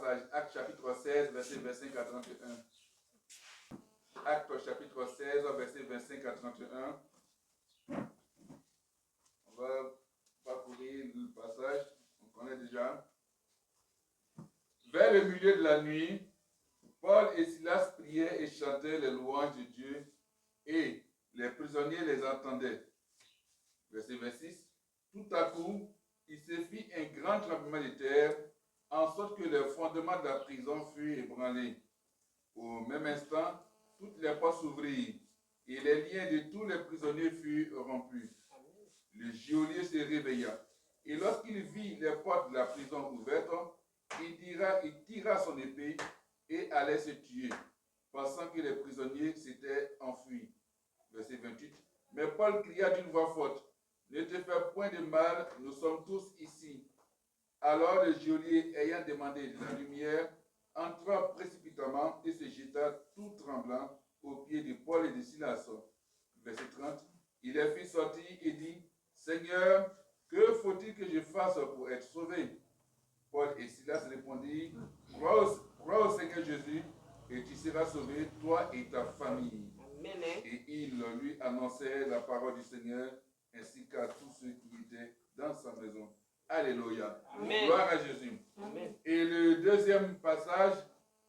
passage. Actes chapitre 16, verset 25 à 31. Actes chapitre 16, verset 25 à 31. On va parcourir le passage, on connaît déjà. Vers le milieu de la nuit, Paul et Silas priaient et chantaient les louanges de Dieu et les prisonniers les entendaient. Verset 26. Tout à coup, il se fit un grand tremblement de terre, en sorte que les fondements de la prison furent ébranlés. Au même instant, toutes les portes s'ouvrirent et les liens de tous les prisonniers furent rompus. Le geôlier se réveilla et lorsqu'il vit les portes de la prison ouvertes, il tira son épée et allait se tuer, pensant que les prisonniers s'étaient enfuis. Verset 28. Mais Paul cria d'une voix forte, « Ne te fais point de mal, nous sommes tous ici. » Alors le geôlier, ayant demandé de la lumière, entra précipitamment et se jeta tout tremblant aux pieds de Paul et de Silas. Verset 30. Il les fit sortir et dit, « Seigneur, que faut-il que je fasse pour être sauvé ?» Paul et Silas répondirent, « Crois au Seigneur Jésus et tu seras sauvé, toi et ta famille. » Amen. Et ils lui annonçaient la parole du Seigneur ainsi qu'à tous ceux qui étaient dans sa maison. Alléluia. Amen. Gloire à Jésus. Amen. Et le deuxième passage,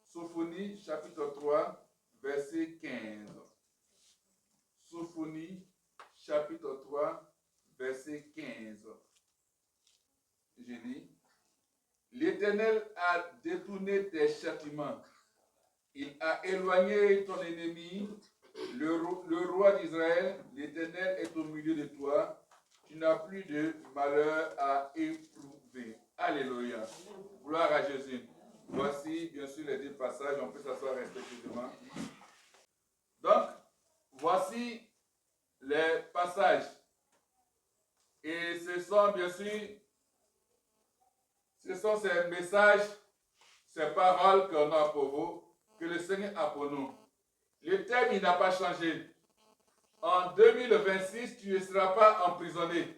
Sophonie, chapitre 3, verset 15. Sophonie, chapitre 3, verset 15. Je lis. L'Éternel a détourné tes châtiments. Il a éloigné ton ennemi. Le roi d'Israël, l'Éternel est au milieu de toi. Tu n'as plus de malheur à éprouver. Alléluia. Gloire à Jésus. Voici bien sûr les deux passages. On peut s'asseoir respectivement. Donc, voici les passages. Et ce sont bien sûr, ce sont ces messages, ces paroles qu'on a pour vous, que le Seigneur a pour nous. Le thème, il n'a pas changé. En 2026, tu ne seras pas emprisonné.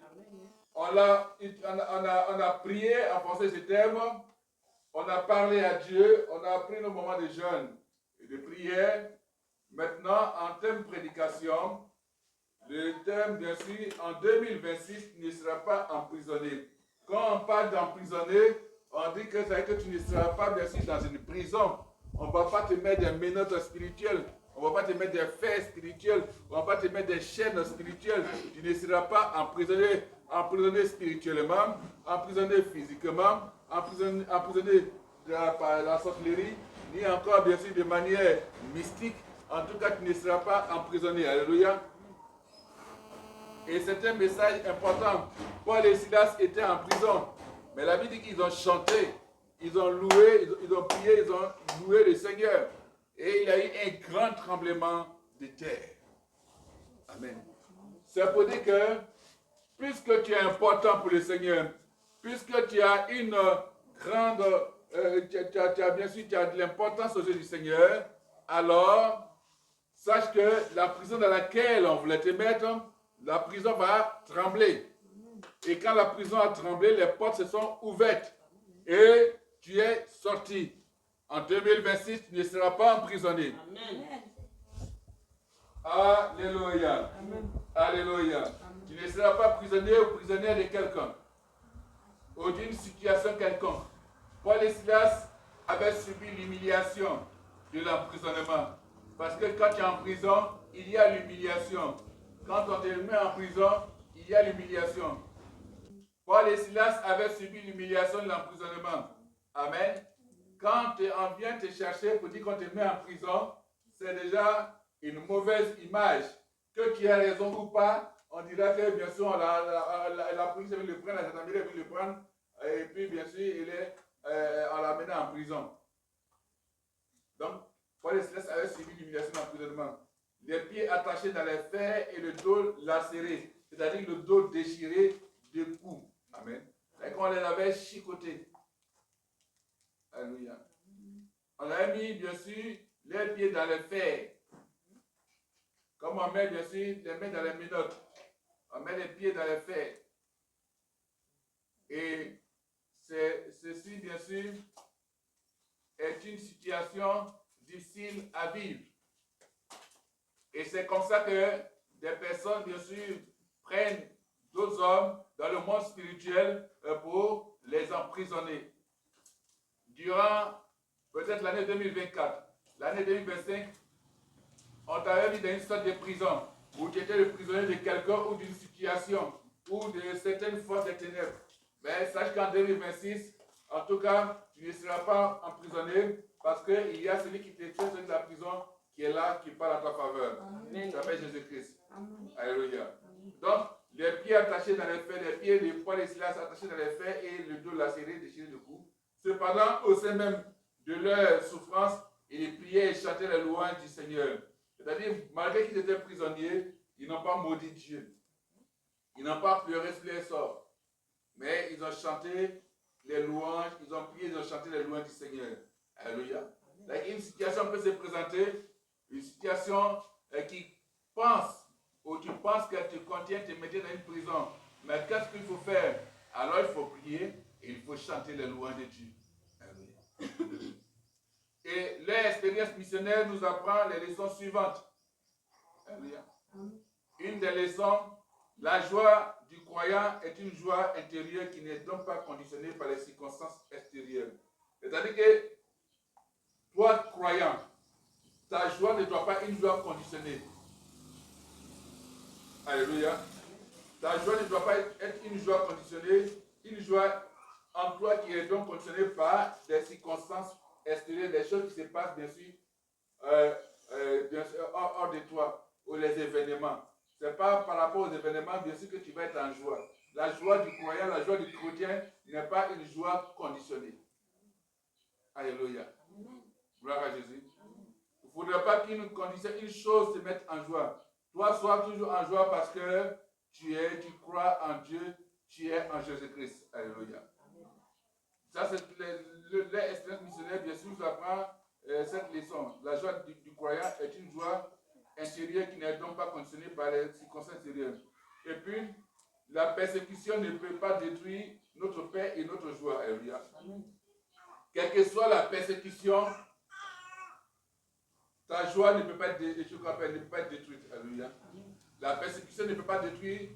On a prié en fonction de ce thème. On a parlé à Dieu. On a pris nos moments de jeûne et de prière. Maintenant, en thème prédication, le thème, bien sûr, en 2026, tu ne seras pas emprisonné. Quand on parle d'emprisonner, on dit que ça veut dire que tu ne seras pas, bien sûr, dans une prison. On ne va pas te mettre des menottes spirituelles. On ne va pas te mettre des fers spirituels. On ne va pas te mettre des chaînes spirituelles. Tu ne seras pas emprisonné spirituellement, emprisonné physiquement, emprisonné par la sorcellerie, ni encore, bien sûr, de manière mystique. En tout cas, tu ne seras pas emprisonné. Alléluia. Et c'est un message important. Paul et Silas étaient en prison. Mais la Bible dit qu'ils ont chanté, ils ont loué, ils ont prié, ils ont loué le Seigneur. Et il y a eu un grand tremblement de terre. Amen. C'est pour dire que, puisque tu es important pour le Seigneur, puisque tu as une grande, bien sûr, tu as de l'importance aux yeux du Seigneur, alors, sache que la prison dans laquelle on voulait te mettre, la prison va trembler. Et quand la prison a tremblé, les portes se sont ouvertes. Et tu es sorti. En 2026, tu ne seras pas emprisonné. Amen. Alléluia. Amen. Alléluia. Amen. Tu ne seras pas prisonnier ou prisonnière de quelqu'un. Ou d'une situation quelconque. Paul et Silas avaient subi l'humiliation de l'emprisonnement. Parce que quand tu es en prison, il y a l'humiliation. Quand on te met en prison, il y a l'humiliation. Paul et Silas avaient subi l'humiliation de l'emprisonnement. Amen. Quand on vient te chercher pour dire qu'on te met en prison, c'est déjà une mauvaise image. Que tu aies raison ou pas, on dira que bien sûr la police veut le prendre, la gendarmerie veut le prendre, et puis bien sûr on l'a mené en prison. Donc, Paul et Silas avaient subi l'humiliation de l'emprisonnement. Les pieds attachés dans les fers et le dos lacéré, c'est-à-dire le dos déchiré de coups. Amen. Et qu'on les avait chicotés. Alléluia. On avait mis, bien sûr, les pieds dans les fers. Comme on met, bien sûr, les mains dans les menottes. On met les pieds dans les fers. Et ceci, bien sûr, est une situation difficile à vivre. Et c'est comme ça que des personnes, bien sûr, prennent d'autres hommes dans le monde spirituel pour les emprisonner. Durant peut-être l'année 2024, l'année 2025, on t'avait mis dans une sorte de prison où tu étais le prisonnier de quelqu'un ou d'une situation ou de certaines forces des ténèbres. Mais sache qu'en 2026, en tout cas, tu ne seras pas emprisonné parce qu'il y a celui qui te tient de la prison qui est là, qui parle à ta faveur. Il s'appelle Jésus-Christ. Alléluia. Donc, les pieds attachés dans les fers, les pieds, les poings, les Silas attachés dans les fers et le dos lacéré, déchiré de coups. Cependant, au sein même de leur souffrance, ils priaient et chantaient les louanges du Seigneur. C'est-à-dire, malgré qu'ils étaient prisonniers, ils n'ont pas maudit Dieu. Ils n'ont pas pleuré sur les sorts. Mais ils ont chanté les louanges, ils ont prié, ils ont chanté les louanges du Seigneur. Alléluia. Là, une situation peut se présenter, une situation qui pense, ou tu penses qu'elle te contient, te mettre dans une prison. Mais qu'est-ce qu'il faut faire? Alors il faut prier et il faut chanter les louanges de Dieu. Alléluia. Et l'expérience missionnaire nous apprend les leçons suivantes. Alléluia. Une des leçons, la joie du croyant est une joie intérieure qui n'est donc pas conditionnée par les circonstances extérieures. C'est-à-dire que toi, croyant, ta joie ne doit pas être une joie conditionnée. Alléluia. Ta joie ne doit pas être une joie conditionnée, une joie en toi qui est donc conditionnée par des circonstances extérieures, des choses qui se passent bien sûr, hors de toi, ou les événements. Ce n'est pas par rapport aux événements, bien sûr, que tu vas être en joie. La joie du croyant, la joie du chrétien n'est pas une joie conditionnée. Alléluia. Gloire à Jésus. Il ne faudrait pas qu'une condition, une chose te mette en joie. Toi, sois toujours en joie parce que tu crois en Dieu, tu es en Jésus-Christ. Alléluia. Ça, c'est l'expérience missionnaire, bien sûr, nous apprend cette leçon. La joie du croyant est une joie intérieure qui n'est donc pas conditionnée par les circonstances extérieures. Et puis, la persécution ne peut pas détruire notre paix et notre joie. Alléluia. Quelle que soit la persécution, ta joie ne peut pas être détruite. Alléluia. La persécution ne peut pas détruire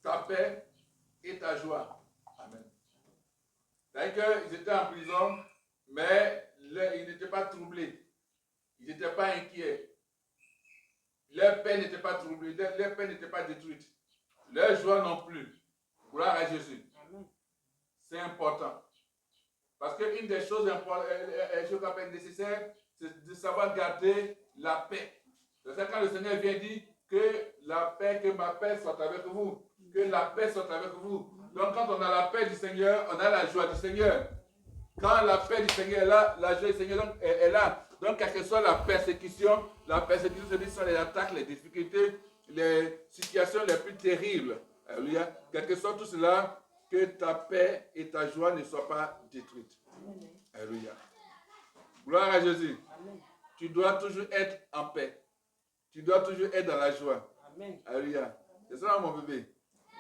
ta paix et ta joie. Amen. C'est-à-dire qu'ils étaient en prison, mais ils n'étaient pas troublés. Ils n'étaient pas inquiets. Leur paix n'était pas troublée, leur paix n'était pas détruite. Leur joie non plus. Gloire à Jésus. C'est important. Parce qu'une des choses nécessaires, c'est de savoir garder la paix. C'est ça quand le Seigneur vient dire que ma paix soit avec vous. Que la paix soit avec vous. Donc quand on a la paix du Seigneur, on a la joie du Seigneur. Quand la paix du Seigneur est là, la joie du Seigneur est là. Donc quelle que soit la persécution, ce sont les attaques, les difficultés, les situations les plus terribles. Alléluia. Quel que soit tout cela, que ta paix et ta joie ne soient pas détruites. Alléluia. Gloire à Jésus. Amen. Tu dois toujours être en paix. Tu dois toujours être dans la joie. Amen. Alléluia. C'est ça mon bébé.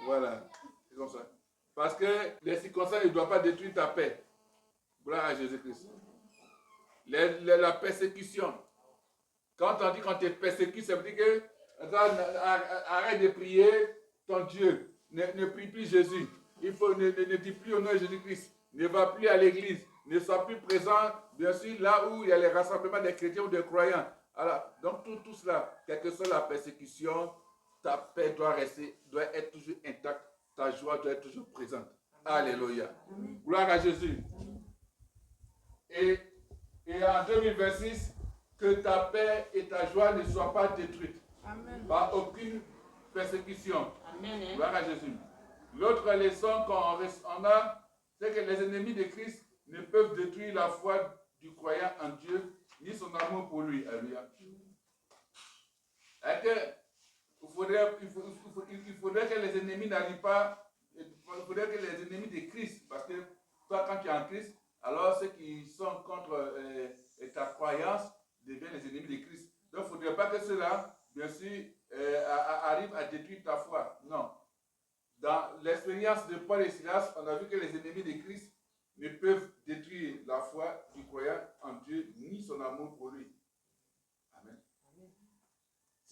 Voilà. C'est comme ça. Parce que les circonstances ne doivent pas détruire ta paix. Gloire à Jésus-Christ. La persécution. Quand on dit qu'on te persécute, ça veut dire que arrête de prier ton Dieu. Ne prie plus Jésus. Ne dis plus au nom de Jésus-Christ. Ne va plus à l'église. Ne sois plus présent, bien sûr, là où il y a les rassemblements des chrétiens ou des croyants. Alors, donc tout cela, quelle que soit la persécution, ta paix doit être toujours intacte. Ta joie doit être toujours présente. Alléluia. Gloire à Jésus. Et en 2026, que ta paix et ta joie ne soient pas détruites. Amen. Par aucune persécution. Amen. Gloire à Jésus. L'autre leçon qu'on a, c'est que les ennemis de Christ ne peuvent détruire la foi du croyant en Dieu, ni son amour pour lui. Alléluia. Il faudrait que les ennemis n'arrivent pas, il faudrait que les ennemis de Christ, parce que toi, quand tu es en Christ, alors ceux qui sont contre ta croyance deviennent les ennemis de Christ. Donc, il ne faudrait pas que cela, bien sûr, arrive à détruire ta foi. Non. Dans l'expérience de Paul et Silas, on a vu que les ennemis de Christ ne peuvent détruire la foi du croyant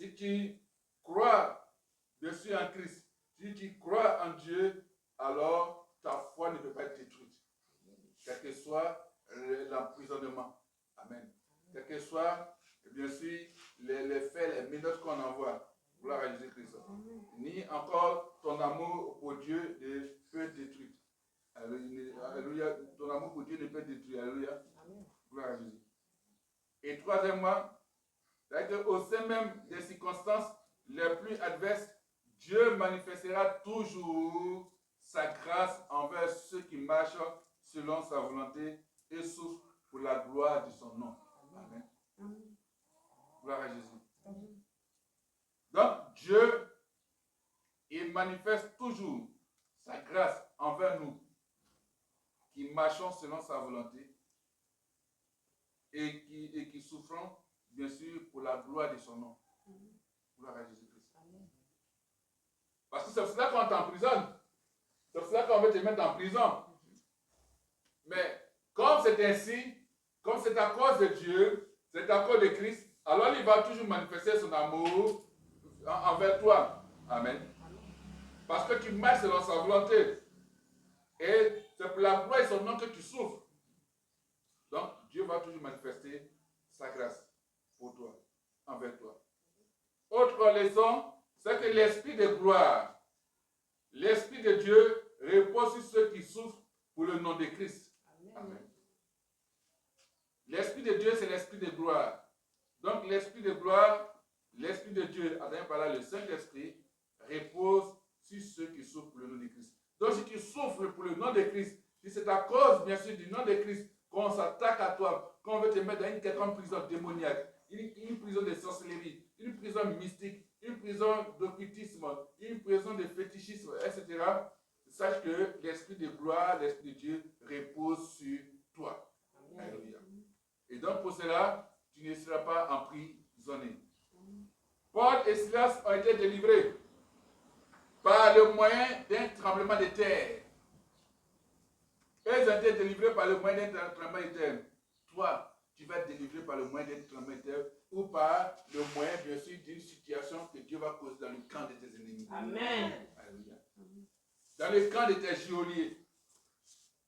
Si tu crois dessus en Christ, si tu crois en Dieu, alors ta foi ne peut pas être détruite. Quel que soit l'emprisonnement. Amen. Quel que soit, bien sûr, les faits, les méthodes qu'on envoie. Gloire à Jésus-Christ. Ni encore ton amour pour Dieu ne peut être détruit. Alléluia. Ton amour pour Dieu ne peut être détruit. Alléluia. Gloire à Jésus. Et troisièmement, c'est-à-dire qu'au sein même des circonstances les plus adverses, Dieu manifestera toujours sa grâce envers ceux qui marchent selon sa volonté et souffrent pour la gloire de son nom. Amen. Gloire à Jésus. Donc Dieu, il manifeste toujours sa grâce envers nous qui marchons selon sa volonté et qui souffrons, bien sûr, pour la gloire de son nom. Gloire à Jésus-Christ. Parce que c'est pour cela qu'on t'emprisonne. C'est pour cela qu'on veut te mettre en prison. Mais comme c'est ainsi, comme c'est à cause de Dieu, c'est à cause de Christ, alors il va toujours manifester son amour envers toi. Amen. Parce que tu marches selon sa volonté. Et c'est pour la gloire et son nom que tu souffres. Donc, Dieu va toujours manifester sa grâce pour toi, envers toi. Autre leçon, c'est que l'esprit de gloire, l'esprit de Dieu repose sur ceux qui souffrent pour le nom de Christ. Amen. L'esprit de Dieu, c'est l'esprit de gloire. Donc, l'esprit de gloire, l'esprit de Dieu, par là, le Saint-Esprit, repose sur ceux qui souffrent pour le nom de Christ. Donc, si tu souffres pour le nom de Christ, si c'est à cause, bien sûr, du nom de Christ, qu'on s'attaque à toi, qu'on veut te mettre dans une quelconque prison démoniaque, une prison de sorcellerie, une prison mystique, une prison d'occultisme, une prison de fétichisme, etc., sache que l'esprit de gloire, l'esprit de Dieu repose sur toi. Alléluia. Et donc pour cela, tu ne seras pas emprisonné. Paul et Silas ont été délivrés par le moyen d'un tremblement de terre. Ils ont été délivrés par le moyen d'un tremblement de terre. Toi, tu vas être délivré par le moyen d'un tremblement de terre ou par le moyen, bien sûr, d'une situation que Dieu va causer dans le camp de tes ennemis. Amen. Alléluia. Dans le camp de tes geôliers.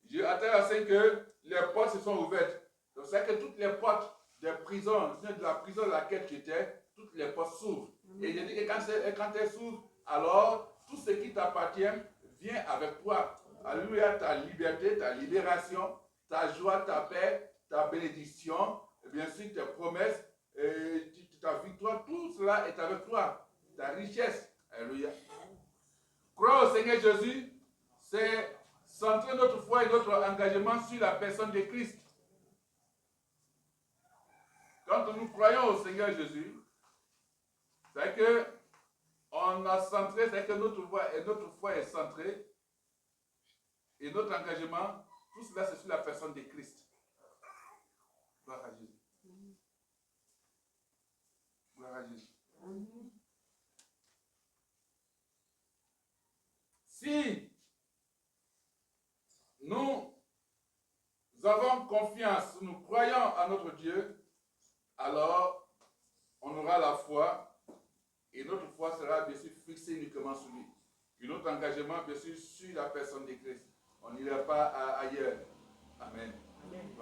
Dieu attend à ce que les portes se sont ouvertes. Donc, c'est que toutes les portes des prisons, de la prison dans laquelle tu étais, toutes les portes s'ouvrent. Et il dit que quand elles s'ouvrent, alors tout ce qui t'appartient vient avec toi. Alléluia, ta liberté, ta libération, ta joie, ta paix, ta bénédiction, et bien sûr tes promesses, ta victoire, tout cela est avec toi. Ta richesse. Alléluia. Croire au Seigneur Jésus, c'est centrer notre foi et notre engagement sur la personne de Christ. Quand nous croyons au Seigneur Jésus, c'est que on a centré, c'est que notre foi est centrée et notre engagement, tout cela c'est sur la personne de Christ. Gloire à Jésus. Gloire à Jésus. Si nous avons confiance, nous croyons à notre Dieu, alors on aura la foi et notre foi sera bien sûr fixée uniquement sur lui. Et notre engagement bien sûr sur la personne de Christ. On n'ira pas ailleurs. Amen. Amen.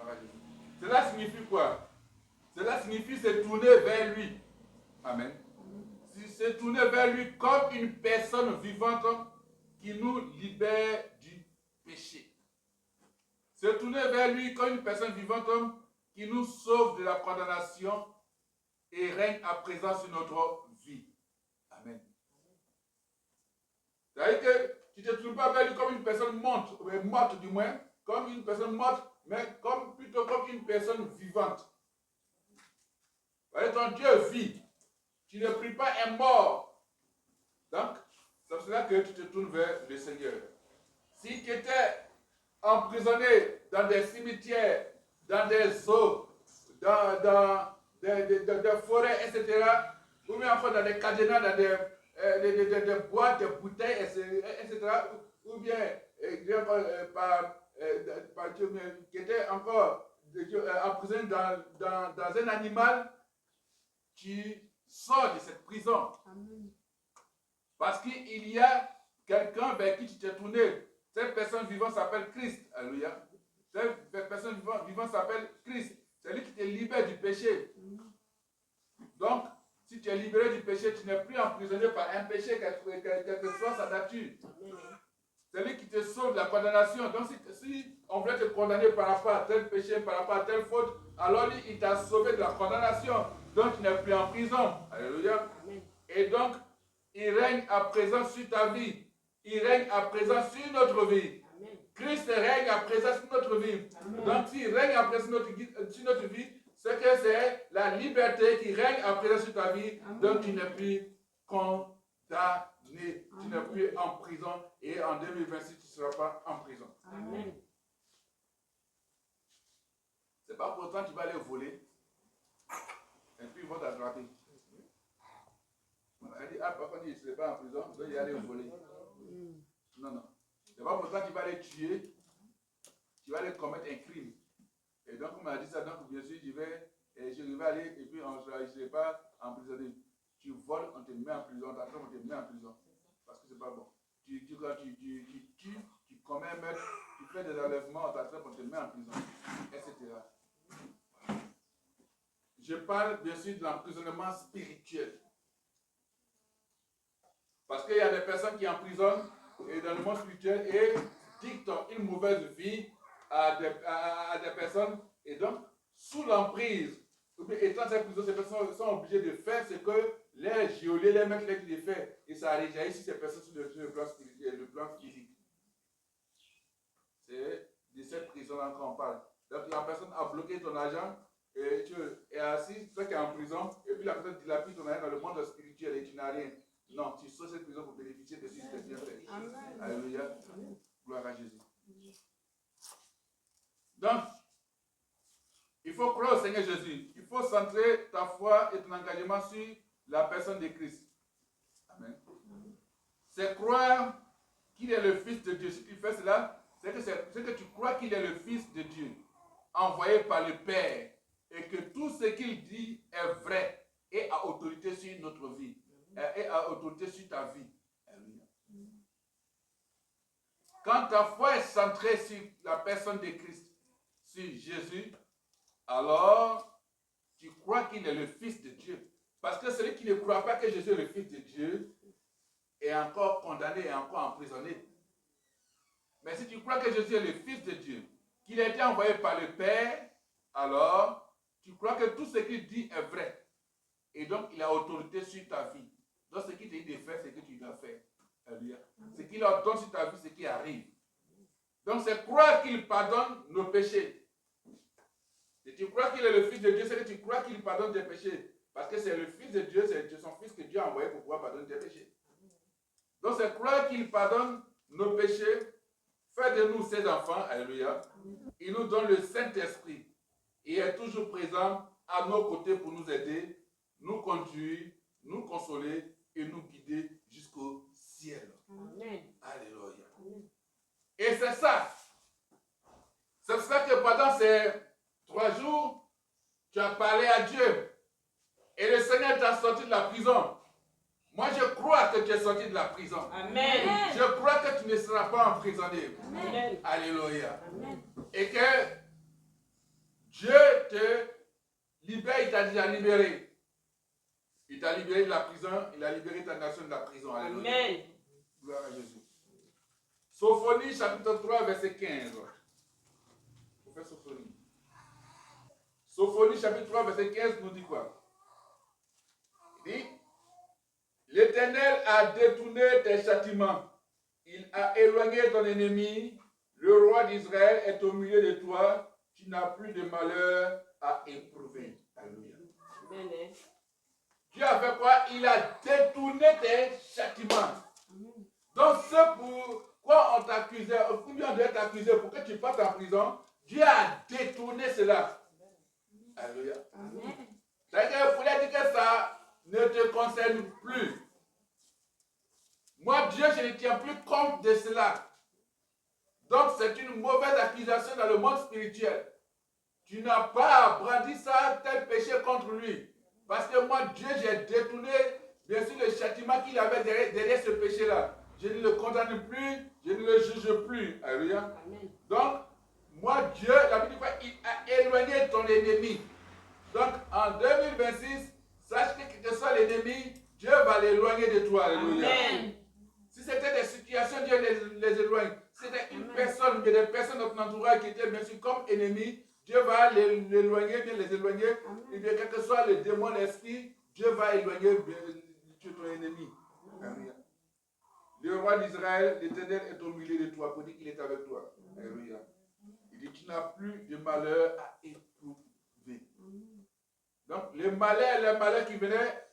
Cela signifie quoi? Cela signifie se tourner vers lui. Amen. Se tourner vers lui comme une personne vivante qui nous libère du péché. Se tourner vers lui comme une personne vivante qui nous sauve de la condamnation et règne à présent sur notre vie. Amen. C'est-à-dire que tu ne te tournes pas vers lui comme une personne morte du moins, comme une personne morte, mais plutôt comme une personne vivante. Ton Dieu vit. Tu ne pries pas un mort. Donc, c'est pour cela que tu te tournes vers le Seigneur. Si tu étais emprisonné dans des cimetières, dans des eaux, dans des forêts, etc., ou bien encore dans des cadenas, dans des boîtes, des bouteilles, etc., ou bien qui était encore emprisonné dans un animal, tu sors de cette prison. Amen. Parce qu'il y a quelqu'un vers qui tu t'es tourné. Cette personne vivante s'appelle Christ. Alléluia. Cette personne vivante s'appelle Christ. C'est lui qui te libère du péché. Donc, si tu es libéré du péché, tu n'es plus emprisonné par un péché, quelle que soit sa nature. C'est lui qui te sauve de la condamnation. Donc, si on voulait te condamner par rapport à tel péché, par rapport à telle faute, alors lui, il t'a sauvé de la condamnation. Donc, tu n'es plus en prison. Alléluia. Et donc, il règne à présent sur ta vie. Il règne à présent sur notre vie. Christ règne à présent sur notre vie. Amen. Donc, s'il règne à présent sur notre vie, c'est que c'est la liberté qui règne à présent sur ta vie. Amen. Donc, tu n'es plus condamné. Amen. Tu n'es plus en prison. Et en 2026, tu ne seras pas en prison. Amen. C'est pas pour autant que tu vas aller voler. Et puis, ils vont t'attraper. Elle dit, ah, papa dit, je ne serai pas en prison, donc il va aller voler. Non, non. C'est pas pour ça que tu vas aller tuer, tu vas aller commettre un crime. Et donc, on m'a dit ça, donc bien sûr, je vais aller, et puis on ne serai pas emprisonné. Tu voles, on te met en prison, on t'attrape, on te met en prison. Parce que c'est pas bon. Tu tues, tu commets un meurtre, tu fais des enlèvements, on t'attrape, on te met en prison, etc. Je parle bien sûr de l'emprisonnement spirituel. Parce qu'il y a des personnes qui emprisonnent et dans le monde spirituel et dictent une mauvaise vie à des personnes. Et donc, sous l'emprise, étant ces prisons, ces personnes sont obligées de faire ce que les geôliers, les maîtres les font. Et ça réjaillit sur ces personnes sur le plan spirituel, le plan physique. C'est de cette prison-là qu'on parle. Donc, la personne a bloqué ton argent et tu es assis, toi qui es en prison, et puis la personne dilapide ton argent dans le monde spirituel et tu n'as rien. Non, tu sors cette prison pour bénéficier de ce que tu as bien fait. Alléluia. Gloire à Jésus. Donc, il faut croire au Seigneur Jésus. Il faut centrer ta foi et ton engagement sur la personne de Christ. Amen. C'est croire qu'il est le Fils de Dieu. Si tu fais cela, c'est que tu crois qu'il est le Fils de Dieu, envoyé par le Père, et que tout ce qu'il dit est vrai et a autorité sur notre vie. Et a autorité sur ta vie. Quand ta foi est centrée sur la personne de Christ, sur Jésus, alors tu crois qu'il est le Fils de Dieu. Parce que celui qui ne croit pas que Jésus est le Fils de Dieu est encore condamné, est encore emprisonné. Mais si tu crois que Jésus est le Fils de Dieu, qu'il a été envoyé par le Père, alors tu crois que tout ce qu'il dit est vrai. Et donc il a autorité sur ta vie. Donc, ce qu'il te dit de faire, c'est que tu dois faire. Ce qu'il ordonne sur ta vie, c'est ce qui arrive. Donc, c'est croire qu'il pardonne nos péchés. Si tu crois qu'il est le Fils de Dieu, c'est que tu crois qu'il pardonne tes péchés. Parce que c'est le Fils de Dieu, c'est son Fils que Dieu a envoyé pour pouvoir pardonner tes péchés. Donc, c'est croire qu'il pardonne nos péchés, fait de nous ses enfants. Alléluia. Il nous donne le Saint-Esprit. Il est toujours présent à nos côtés pour nous aider, nous conduire, nous consoler et nous guider jusqu'au ciel. Amen. Alléluia. Et c'est ça. C'est ça que pendant ces 3 jours, tu as parlé à Dieu. Et le Seigneur t'a sorti de la prison. Moi, je crois que tu es sorti de la prison. Amen. Je crois que tu ne seras pas emprisonné. Amen. Alléluia. Amen. Et que Dieu te libère, il t'a déjà libéré. Il t'a libéré de la prison, il a libéré ta nation de la prison. Alléluia. Amen. Gloire à Jésus. Sophonie chapitre 3 verset 15. On fait Sophonie. Sophonie chapitre 3 verset 15 nous dit quoi? Il dit, l'Éternel a détourné tes châtiments. Il a éloigné ton ennemi. Le roi d'Israël est au milieu de toi. Tu n'as plus de malheur à éprouver. Alléluia. Amen. Dieu a fait quoi? Il a détourné tes châtiments. Donc, ce pourquoi on t'accusait, combien on devait t'accuser pour que tu partes en prison, Dieu a détourné cela. Alléluia. C'est-à-dire, il voulait dire que ça ne te concerne plus. Moi, Dieu, je ne tiens plus compte de cela. Donc, c'est une mauvaise accusation dans le monde spirituel. Tu n'as pas brandi ça, tel péché contre lui. Parce que moi, Dieu, j'ai détourné, bien sûr, le châtiment qu'il avait derrière ce péché-là. Je ne le condamne plus, je ne le juge plus. Alléluia. Donc, moi, Dieu, la Bible dit qu'il a éloigné ton ennemi. Donc, en 2026, sache que quel que soit l'ennemi, Dieu va l'éloigner de toi. Alléluia. Amen. Si c'était des situations, Dieu les éloigne. Si c'était une personne, mais des personnes de notre entourage qui étaient bien sûr comme ennemis, Dieu va l'éloigner, bien les éloigner. Et bien, quel que soit le démon, l'esprit, Dieu va éloigner ton ennemi. Alléluia. Le roi d'Israël, l'Éternel est au milieu de toi pour dire qu'il est avec toi. Alléluia. Il dit, tu n'as plus de malheur à éprouver. Donc, les malheurs qui venaient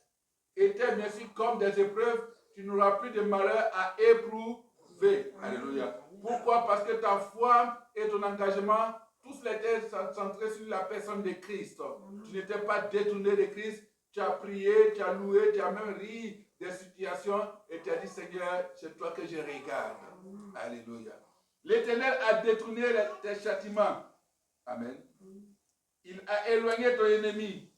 étaient bien sûr comme des épreuves. Tu n'auras plus de malheur à éprouver. Alléluia. Pourquoi? Parce que ta foi et ton engagement, tous étaient centrés sur la personne de Christ. Tu n'étais pas détourné de Christ. Tu as prié, tu as loué, tu as même ri des situations et tu as dit, Seigneur, c'est toi que je regarde. Alléluia. L'Éternel a détourné tes châtiments. Amen. Il a éloigné ton ennemi.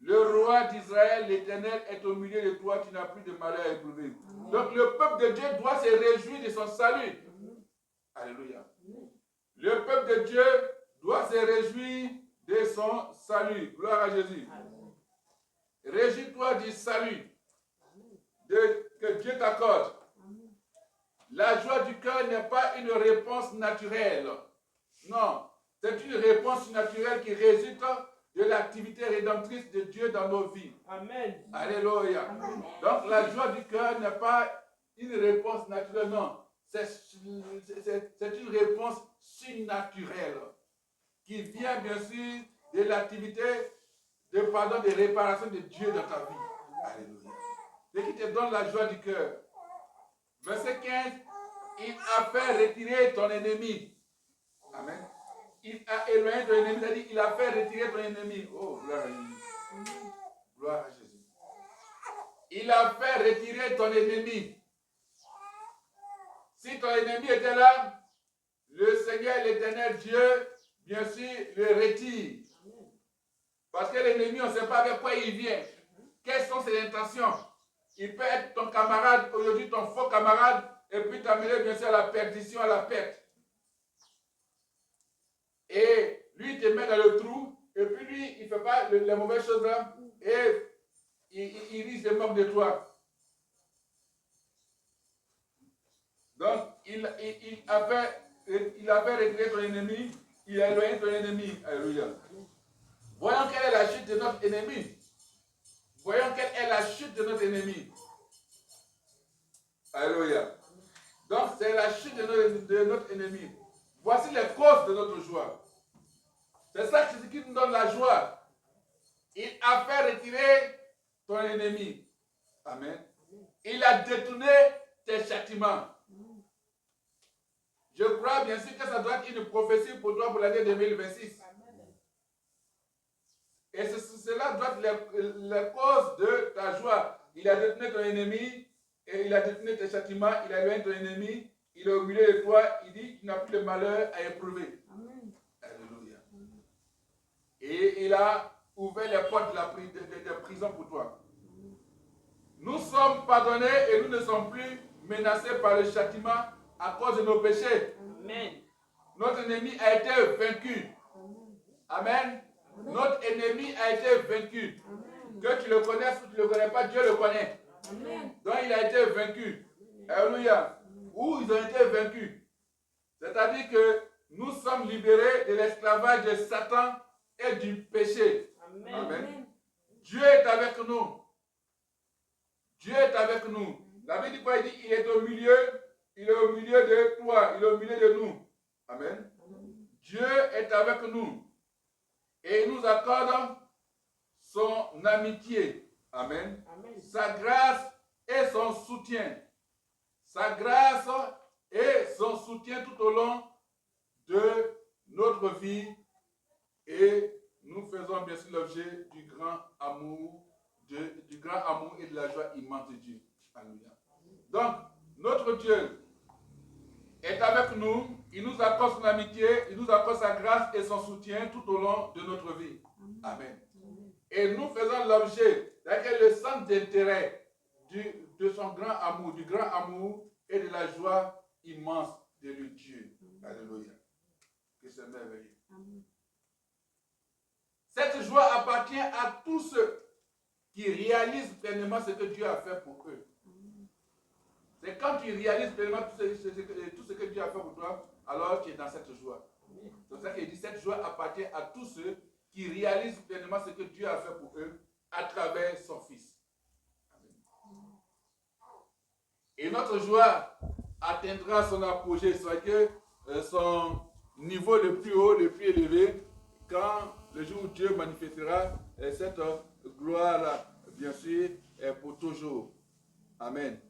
Le roi d'Israël, l'Éternel, est au milieu de toi, tu n'as plus de malheur à éprouver. Donc le peuple de Dieu doit se réjouir de son salut. Alléluia. Le peuple de Dieu doit se réjouir de son salut. Gloire à Jésus. Réjouis-toi du salut que Dieu t'accorde. La joie du cœur n'est pas une réponse naturelle. Non, c'est une réponse naturelle qui résulte de l'activité rédemptrice de Dieu dans nos vies. Amen. Alléluia. Amen. Donc la joie du cœur n'est pas une réponse naturelle, non. C'est une réponse surnaturelle qui vient bien sûr de l'activité de pardon, de réparation de Dieu dans ta vie. Alléluia. Et qui te donne la joie du cœur. Verset 15, il a fait retirer ton ennemi. Amen. Il a éloigné ton ennemi, c'est-à-dire qu'il a fait retirer ton ennemi. Oh, gloire à Jésus. Gloire à Jésus. Il a fait retirer ton ennemi. Si ton ennemi était là, le Seigneur, l'Éternel Dieu, bien sûr, le retire. Parce que l'ennemi, on ne sait pas avec quoi il vient. Quelles sont ses intentions? Il peut être ton camarade, aujourd'hui ton faux camarade, et puis t'amener bien sûr à la perdition, à la perte. Et lui, il te met dans le trou, et puis lui, il ne fait pas les mauvaises choses là, et il risque de mort de toi. Donc, il a fait retirer ton ennemi, il a éloigné ton ennemi. Alléluia. Voyons quelle est la chute de notre ennemi. Voyons quelle est la chute de notre ennemi. Alléluia. Donc, c'est la chute de notre ennemi. Voici les causes de notre joie. C'est ça qui nous donne la joie. Il a fait retirer ton ennemi. Amen. Il a détourné tes châtiments. Je crois bien sûr que ça doit être une prophétie pour toi pour l'année 2026. Et cela doit être la cause de ta joie. Il a détourné ton ennemi, et il a détourné tes châtiments, il a éloigné ton ennemi, il est au milieu de toi, il dit qu'il n'a plus de malheur à éprouver. Amen. Alléluia. Et il a ouvert les portes de prison pour toi. Nous sommes pardonnés et nous ne sommes plus menacés par le châtiment à cause de nos péchés. Amen. Notre ennemi a été vaincu. Amen. Notre ennemi a été vaincu. Amen. Que tu le connaisses ou tu ne le connais pas, Dieu le connaît. Amen. Donc il a été vaincu. Alléluia. Où ils ont été vaincus. C'est-à-dire que nous sommes libérés de l'esclavage de Satan et du péché. Amen. Amen. Dieu est avec nous. Dieu est avec nous. La Bible dit quoi? Il dit il est au milieu de toi, il est au milieu de nous. Amen. Dieu est avec nous. Et il nous accorde son amitié. Amen. Amen. Sa grâce et son soutien. Sa grâce et son soutien tout au long de notre vie. Et nous faisons bien sûr l'objet du grand amour et de la joie immense de Dieu. Alléluia. Donc, notre Dieu est avec nous, il nous accorde son amitié, il nous accorde sa grâce et son soutien tout au long de notre vie. Amen. Et nous faisons l'objet d'un le centre d'intérêt de son grand amour, du grand amour et de la joie immense de le Dieu. Alléluia. Que c'est merveilleux. Cette joie appartient à tous ceux qui réalisent pleinement ce que Dieu a fait pour eux. C'est quand tu réalises pleinement tout ce que Dieu a fait pour toi, alors tu es dans cette joie. C'est pour ça qu'il dit cette joie appartient à tous ceux qui réalisent pleinement ce que Dieu a fait pour eux à travers son Fils. Et notre joie atteindra son apogée, c'est-à-dire son niveau le plus haut, le plus élevé, quand le jour où Dieu manifestera cette gloire-là, bien sûr, pour toujours. Amen.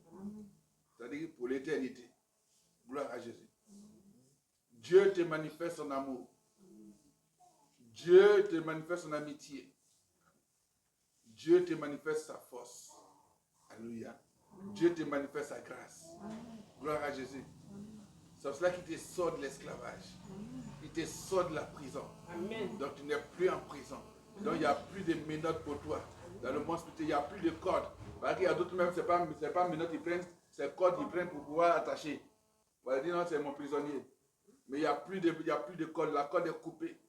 C'est-à-dire pour l'éternité. Gloire à Jésus. Dieu te manifeste son amour. Dieu te manifeste son amitié. Dieu te manifeste sa force. Alléluia. Dieu te manifeste sa grâce. Gloire à Jésus. C'est pour cela qu'il te sort de l'esclavage. Il te sort de la prison. Amen. Donc tu n'es plus en prison. Donc il n'y a plus de menottes pour toi. Dans le monde spirituel, il n'y a plus de cordes. Parce qu'il y a d'autres même, ce n'est pas menottes qu'ils prennent, c'est cordes qu'ils prennent pour pouvoir attacher. On va dire non, c'est mon prisonnier. Mais il n'y a plus de corde. La corde est coupée.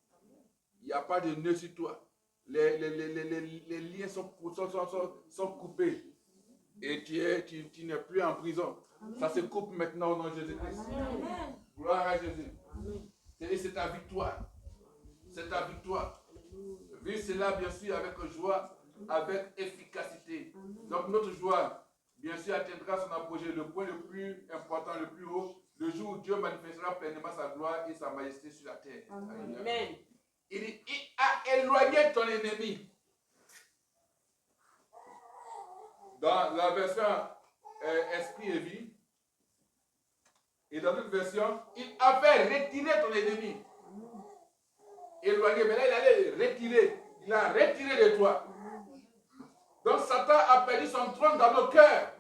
Il n'y a pas de nœud sur toi. Les liens sont coupés. Et tu n'es plus en prison. Amen. Ça se coupe maintenant au nom de Jésus-Christ. Gloire à Jésus. C'est ta victoire. C'est ta victoire. Vis cela, bien sûr, avec joie, avec efficacité. Amen. Donc notre joie, bien sûr, atteindra son apogée, le point le plus important, le plus haut, le jour où Dieu manifestera pleinement sa gloire et sa majesté sur la terre. Amen. Il dit, il a éloigné ton ennemi. Dans la version Esprit et vie, et dans notre version, il a fait retirer ton ennemi. Éloigné, mais là il allait retirer. Il a retiré de toi. Donc Satan a perdu son trône dans nos cœurs.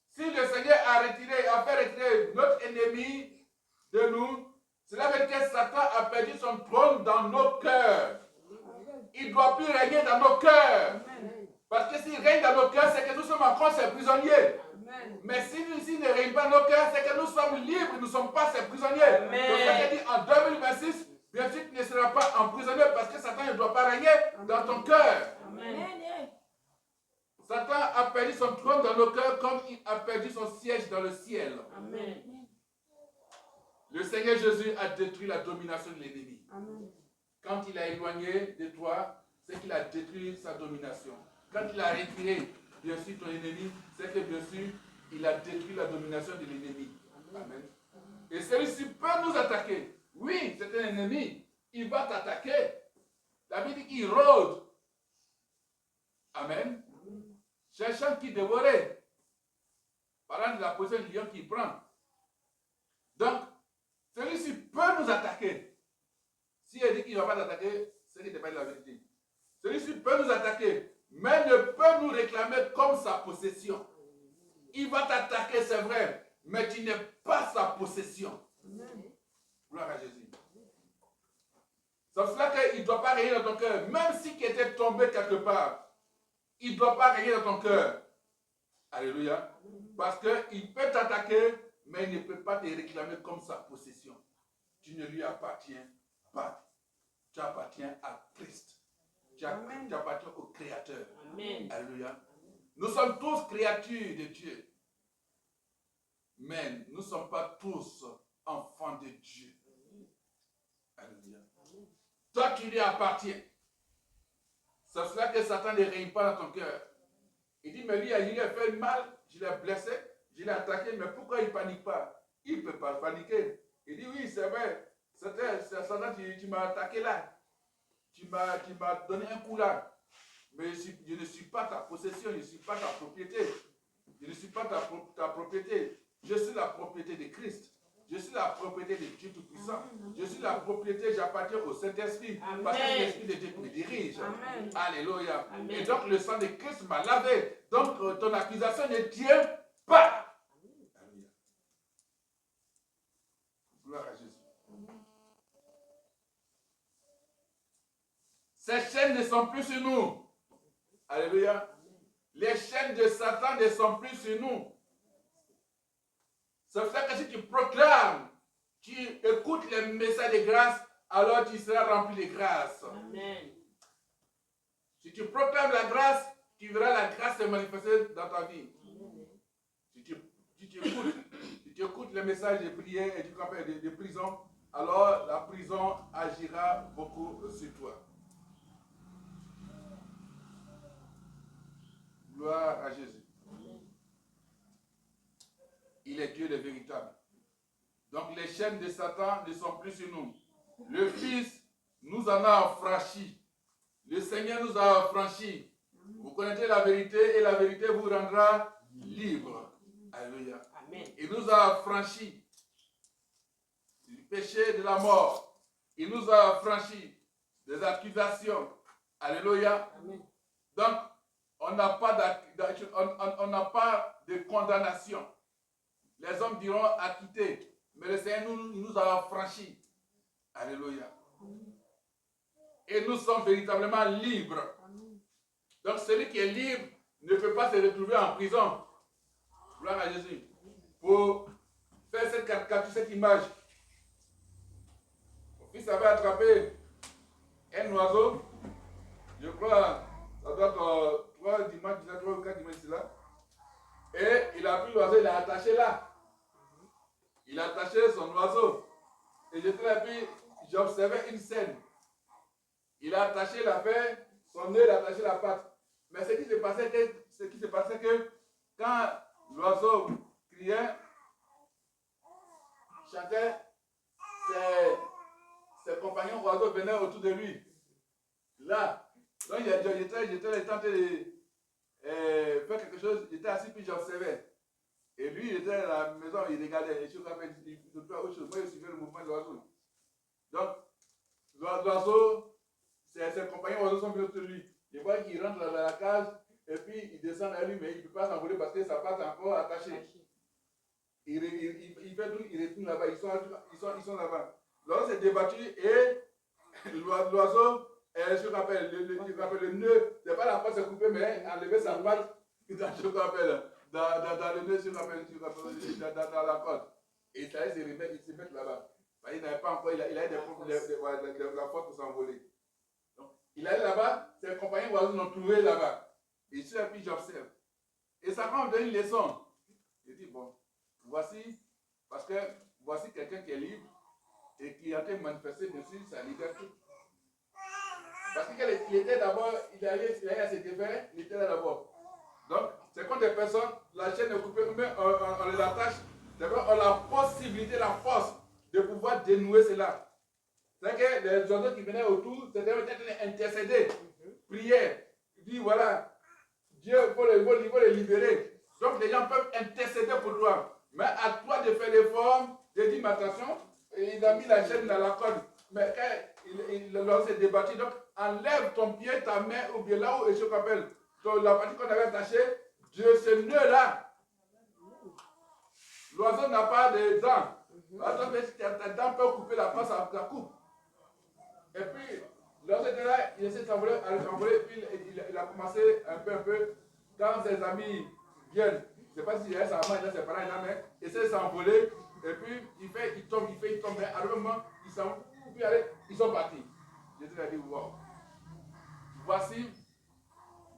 Si le Seigneur a fait retirer notre ennemi de nous, cela veut dire que Satan a perdu son trône dans nos cœurs. Il ne doit plus régner dans nos cœurs. Parce que s'il règne dans nos cœurs, c'est que nous sommes encore ses prisonniers. Mais s'il ne règne pas dans nos cœurs, c'est que nous sommes libres, nous ne sommes pas ses prisonniers. Donc ça veut dire en 2026, bien sûr, tu ne seras pas emprisonné parce que Satan ne doit pas régner dans ton cœur. Satan a perdu son trône dans nos cœurs comme il a perdu son siège dans le ciel. Amen. Le Seigneur Jésus a détruit la domination de l'ennemi. Quand il a éloigné de toi, c'est qu'il a détruit sa domination. Quand il a retiré, bien sûr, ton ennemi, c'est que, bien sûr, il a détruit la domination de l'ennemi. Amen. Et celui-ci peut nous attaquer. Oui, c'est un ennemi. Il va t'attaquer. La Bible dit qu'il rôde. Amen. Cherchant qui dévorait. Parlant de la position du lion qui prend. Donc, celui-ci peut nous attaquer. Si il dit qu'il ne va pas t'attaquer, c'est qu'il n'est pas de la vérité. Celui-ci peut nous attaquer, mais ne peut nous réclamer comme sa possession. Il va t'attaquer, c'est vrai, mais tu n'es pas sa possession. Gloire à Jésus. C'est pour cela qu'il ne doit pas régner dans ton cœur. Même si tu étais tombé quelque part, il ne doit pas régner dans ton cœur. Alléluia. Parce qu'il peut t'attaquer, mais il ne peut pas te réclamer comme sa possession. Tu ne lui appartiens pas. Tu appartiens à Christ. Tu appartiens au Créateur. Amen. Alléluia. Nous sommes tous créatures de Dieu. Mais nous ne sommes pas tous enfants de Dieu. Alléluia. Toi, tu lui appartiens. C'est cela que Satan ne règne pas dans ton cœur. Il dit, mais lui, il a fait mal, je l'ai blessé, je l'ai attaqué, mais pourquoi il ne panique pas? Il ne peut pas paniquer. Il dit, oui, c'est vrai, Satan, tu m'as attaqué là. Tu m'as donné un coup là. Mais je ne suis pas ta possession, je ne suis pas ta propriété. Je ne suis pas ta propriété. Je suis la propriété de Christ. Je suis la propriété de Dieu Tout-Puissant. Je suis la propriété, j'appartiens au Saint-Esprit. Parce que c'est l'Esprit de Dieu qui me dirige. Amen. Alléluia. Amen. Et donc le sang de Christ m'a lavé. Donc ton accusation ne tient pas. Alléluia. Gloire à Jésus. Ces chaînes ne sont plus sur nous. Alléluia. Les chaînes de Satan ne sont plus sur nous. Ça veut dire que si tu proclames, tu écoutes les messages de grâce, alors tu seras rempli de grâce. Amen. Si tu proclames la grâce, tu verras la grâce se manifester dans ta vie. Si tu écoutes les messages de prière et de prison, alors la prison agira beaucoup sur toi. Gloire à Jésus. Il est Dieu le véritable. Donc les chaînes de Satan ne sont plus sur nous. Le Fils nous en a affranchis. Le Seigneur nous a affranchis. Vous connaissez la vérité et la vérité vous rendra libre. Alléluia. Amen. Il nous a affranchis du péché de la mort. Il nous a affranchis des accusations. Alléluia. Amen. Donc, on n'a pas de condamnation. Les hommes diront acquittés, mais le Seigneur nous a affranchis. Alléluia. Et nous sommes véritablement libres. Donc celui qui est libre ne peut pas se retrouver en prison. Gloire à Jésus. Pour faire cette image, mon fils avait attrapé un oiseau, je crois, ça doit être 3 dimanches, 3 ou 4 dimanches là. Et il a pris l'oiseau, il l'a attaché là. Il a attaché son oiseau. Et j'étais là, puis j'observais une scène. Il a attaché la paix, son nez, il a attaché la patte. Mais ce qui se passait que quand l'oiseau criait, chantait, ses compagnons oiseaux venaient autour de lui. Là, donc j'étais tenté de faire quelque chose, j'étais assis puis j'observais. Et lui, il était à la maison, il regardait. Et je autre chose. Moi, je suivais le mouvement de l'oiseau. Donc, l'oiseau, ses compagnons oiseaux sont venus autour de lui. Il voit qu'il rentre dans la cage et puis il descend à lui, mais il ne peut pas s'envoler parce que sa patte est encore attachée. Il fait tout, il retourne là-bas. Ils sont là-bas. L'oiseau s'est débattu et l'oiseau, je rappelle, le nœud, c'est pas la patte s'est coupée, mais enlever sa patte, je rappelle. Dans le nez, dans la corde. Et ça il se met là-bas. Il n'avait pas encore, il a des problèmes, la force pour s'envoler. Donc, il allait là-bas, ses compagnons oiseaux l'ont trouvé là-bas. Et je suis là, puis j'observe. Et ça m'a donné une leçon. Je dis, bon, voici quelqu'un qui est libre et qui a été manifesté dessus sa liberté. Parce qu'il était d'abord, il allait à cet effet, il était là d'abord. Donc, c'est quand des personnes, la chaîne est coupée, mais on les attache, d'abord on a la possibilité, la force de pouvoir dénouer cela. C'est que les oiseaux qui venaient autour, c'était peut-être intercéder, prier, dire voilà, Dieu, il faut les libérer. Donc, les gens peuvent intercéder pour toi. Mais à toi de faire l'effort, de dire, mais attention, il a mis la chaîne dans la corde. Mais quand l'oiseau s'est débattu, donc enlève ton pied, ta main, ou bien là où je m'appelle. Donc, la partie qu'on avait attachée, de ce nœud-là. L'oiseau n'a pas de dents. Attends, mais ta dent peut couper la face à la coupe. Et puis, l'oiseau était là, il essaie de s'envoler, puis il a commencé un peu. Quand ses amis viennent, je ne sais pas s'il y a sa main, il a ses parents, mais il essaie de s'envoler. Et puis, il tombe. Mais à un moment, ils sont partis. Jésus a dit, wow. Voici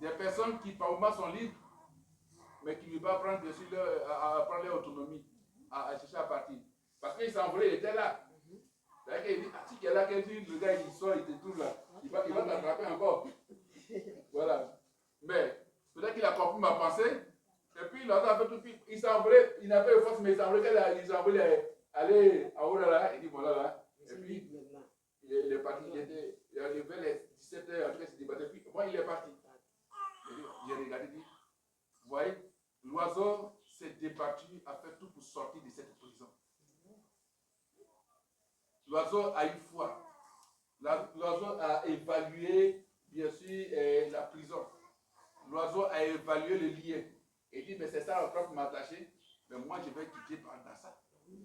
des personnes qui par moment sont libres, mais qui ne veulent pas prendre dessus prendre leur autonomie, à chercher à partir. Parce qu'il s'est envolé, il était là. C'est-à-dire qu'il dit, si il est là, le gars il sort, il te trouve là, il va t'attraper encore. Voilà. Mais peut-être qu'il a compris ma pensée, et puis l'autre a fait tout, puis il s'est envolé, il n'a pas de force, mais il s'est envolé, il s'est envolé, aller à haut là, il dit voilà là, et puis il est parti, il arrivait les 17h, après il s'est débattu, puis moi il est parti. J'ai regardé, dit, vous voyez, l'oiseau s'est débattu, a fait tout pour sortir de cette prison. L'oiseau a eu foi. L'oiseau a évalué, bien sûr, la prison. L'oiseau a évalué le lien. Et il dit, mais c'est ça le prof m'a attaché, mais moi je vais quitter pendant ça.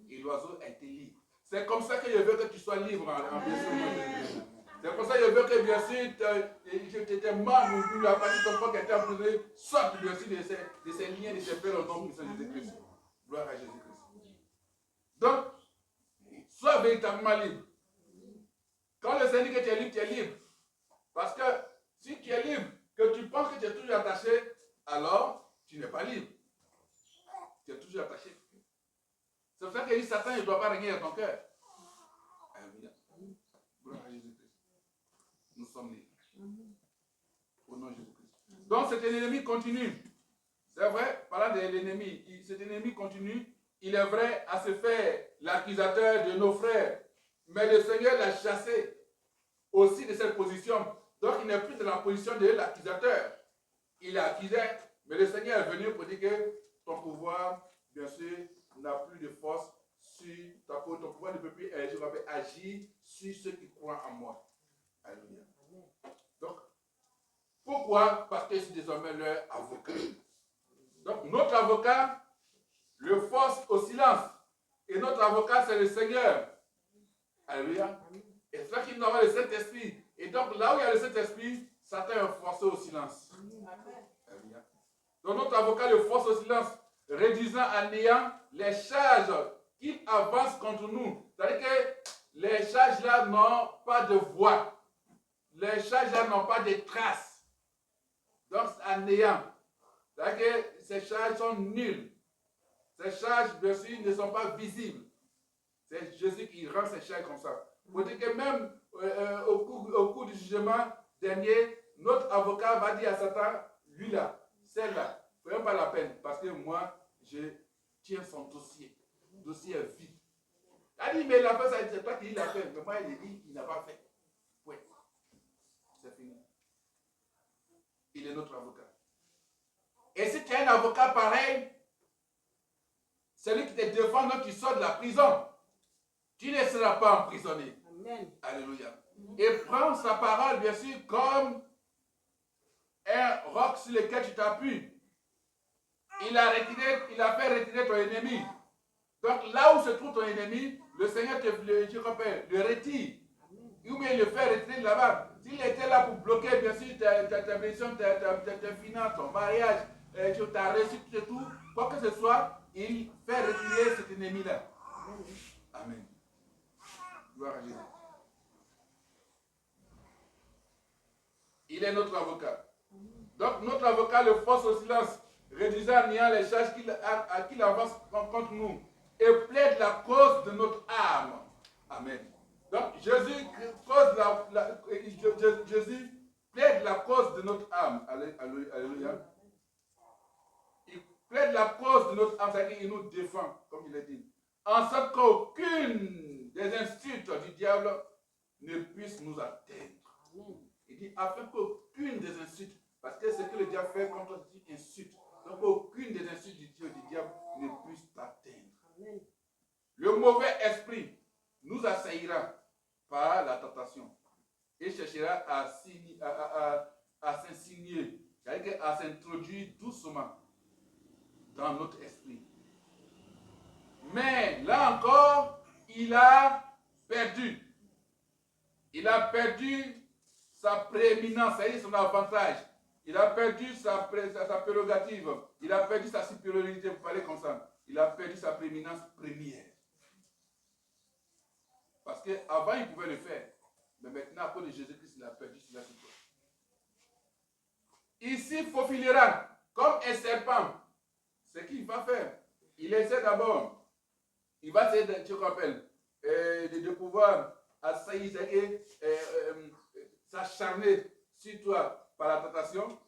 Et l'oiseau a été libre. C'est comme ça que je veux que tu sois libre en bien sûr. C'est pour ça, je veux que bien sûr, tes membres, ou la partie de ton corps qui était emprisonné, sortent bien sûr de ces liens, de ces pères au nom puissant de Jésus-Christ. Gloire à Jésus-Christ. Donc, sois véritablement libre. Quand le Seigneur dit que tu es libre. Parce que si tu es libre, que tu penses que tu es toujours attaché, alors tu n'es pas libre. Tu es toujours attaché. C'est pour ça que Satan ne doit pas régner dans ton cœur. Alléluia. Gloire à Jésus-Christ. Nous sommes libres. Au nom de Jésus-Christ. Donc cet ennemi continue. C'est vrai, parlant de l'ennemi, cet ennemi continue. Il est vrai à se faire l'accusateur de nos frères. Mais le Seigneur l'a chassé aussi de cette position. Donc il n'est plus dans la position de l'accusateur. Il a accusé, mais le Seigneur est venu pour dire que ton pouvoir, bien sûr, n'a plus de force sur ta peau. Ton pouvoir ne peut plus agir sur ceux qui croient en moi. Alléluia. Donc, pourquoi? Parce que c'est désormais leur avocat. Donc, notre avocat le force au silence. Et notre avocat, c'est le Seigneur. Alléluia. Et c'est ça qu'il nous envoie le Saint-Esprit. Et donc, là où il y a le Saint-Esprit, Satan est forcé au silence. Alléluia. Donc, notre avocat le force au silence, réduisant à néant les charges qu'il avance contre nous. C'est-à-dire que les charges-là n'ont pas de voix. Les charges-là n'ont pas de traces. Donc, c'est à néant. C'est-à-dire que ces charges sont nulles. Ces charges, bien sûr, ne sont pas visibles. C'est Jésus qui rend ces charges comme ça. Vous dites que même au cours du jugement dernier, notre avocat va dire à Satan, lui là, celle-là, ne fais pas la peine, parce que moi, je tiens son dossier. Le dossier est vide. Il a dit, mais il a fait ça, c'est toi qui l'a fait. Mais moi, il dit qu'il n'a pas fait. Oui. C'est fini. Il est notre avocat. Et si tu as un avocat pareil, celui qui te défend, donc tu sors de la prison, tu ne seras pas emprisonné. Amen. Alléluia. Et prends sa parole, bien sûr, comme un roc sur lequel tu t'appuies. Il a fait retirer ton ennemi. Donc là où se trouve ton ennemi, le Seigneur le retire. Ou bien il le fait retirer de là-bas. S'il était là pour bloquer, bien sûr, ta maison, tes finances, ton mariage, ta réussite, tout, quoi que ce soit, il fait retirer cet ennemi-là. Amen. Gloire à Jésus. Il est notre avocat. Donc notre avocat le force au silence, réduisant à néant les charges qu'il avance contre nous et plaide la cause de notre âme. Amen. Donc Jésus plaide la cause de notre âme. Alléluia. Il plaide la cause de notre âme, c'est-à-dire qu'il nous défend, comme il a dit. En sorte qu'aucune des insultes du diable ne puisse nous atteindre. Il dit, afin qu'aucune des insultes, parce que ce que le diable fait quand on dit insulte, donc aucune des insultes du diable ne puisse t'atteindre. Le mauvais esprit nous assaillira par la tentation et cherchera à s'insigner, c'est-à-dire à s'introduire doucement dans notre esprit. Mais là encore, il a perdu. Il a perdu sa prééminence, c'est-à-dire son avantage. Il a perdu sa prérogative. Il a perdu sa supériorité, vous parlez comme ça. Il a perdu sa prééminence première. Parce qu'avant, il pouvait le faire. Mais maintenant, à cause de Jésus-Christ, il a perdu cela. Ici, faufilera comme un serpent. Ce qu'il va faire, il essaie d'abord. Il va essayer, de pouvoir assaillir et s'acharner sur toi par la tentation.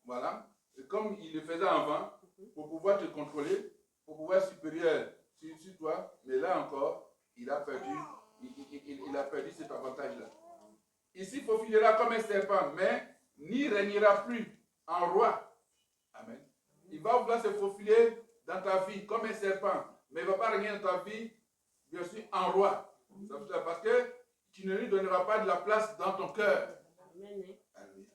Voilà. Et comme il le faisait avant, pour pouvoir te contrôler, pour pouvoir être supérieur sur toi. Mais là encore, il a perdu cet avantage-là. Ici, il faufilera comme un serpent, mais n'y régnera plus en roi. Amen. Il va vouloir se faufiler dans ta vie comme un serpent, mais il ne va pas régner dans ta vie, bien sûr, en roi. Parce que tu ne lui donneras pas de la place dans ton cœur. Amen.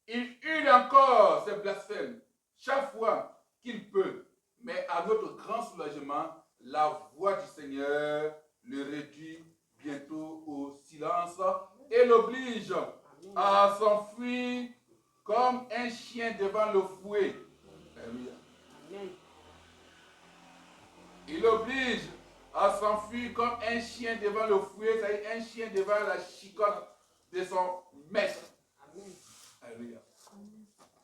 Il hurle encore ses blasphèmes chaque fois qu'il peut, mais à notre grand soulagement, la voix du Seigneur le réduit bientôt au silence et l'oblige à s'enfuir comme un chien devant le fouet. Amen. Il l'oblige à s'enfuir comme un chien devant le fouet, c'est-à-dire un chien devant la chicotte de son maître. Amen. Alléluia.